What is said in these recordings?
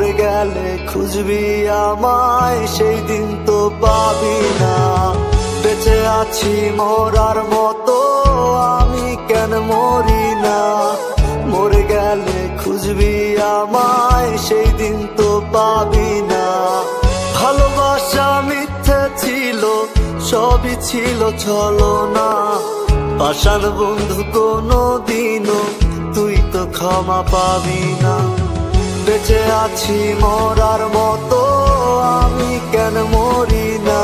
মরে গেলে খুঁজবি আমায়, সেই দিন তো পাবি না। বেঁচে আছি মরার মতো, আমি কেন মরি না? মরে গেলে খুঁজবি আমায়, সেই দিন তো পাবি না। ভালোবাসা মিথ্যে ছিল, সবই ছিল ছলনা। পাষাণ বন্ধু কোনো দিনও তুই তো ক্ষমা পাবি না। বেঁচে আছি মরার মতো, আমি কেন মরি না?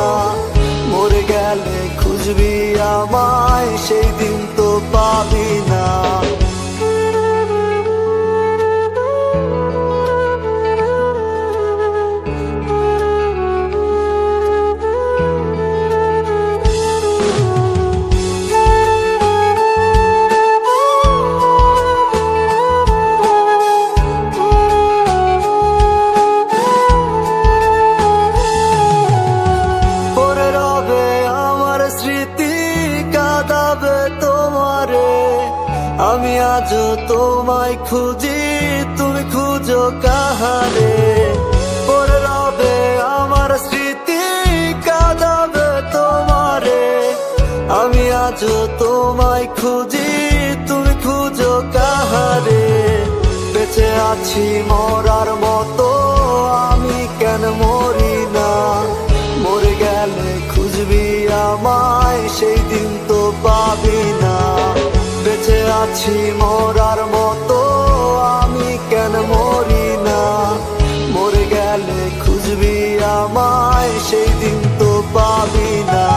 মরে গেলে খুঁজবি আমায়, সেই দিন তো পাবি না। আমি আজও তোমায় খুঁজি, তুমি খুঁজো কাহারে? পড়ে রবে আমার স্মৃতি, কাঁদাবে তোমারে। আমি আজও তোমায় খুঁজি, তুমি খুঁজো কাহারে? বেঁচে আছি মরার মতো, আমি কেন মরি না? মরে গেলে খুঁজবি আমায়, সেই দিন তো পাবি না। বেঁচে আছি মরার মতো, আমি কেন মরি না? মরে গেলে খুঁজবি আমায়, সেই দিন তো পাবি না।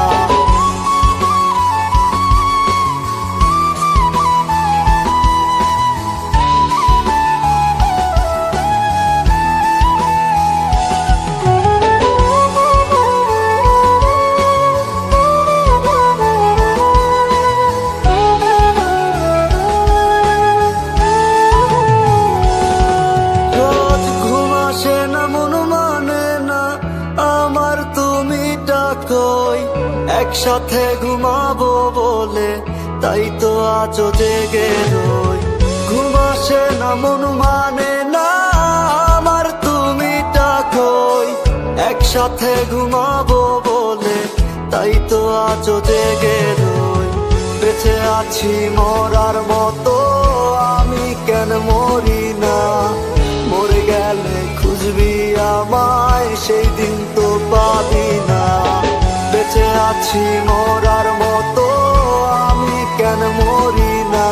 একসাথে ঘুমাবো বলে তাই তো আজও জেগে রই। ঘুম আসে না, মন মানে না আমার, তুমি ডাকোই। একসাথে ঘুমাবো বলে তাই তো আজও জেগে রই। বেঁচে আছি মরার মতো, আমি কেন মরি না? মরে গেলে খুঁজবি আমায়, সেই দিন তো পাবি না। বেঁচে আছি মরার মতো, আমি কেন মরি না?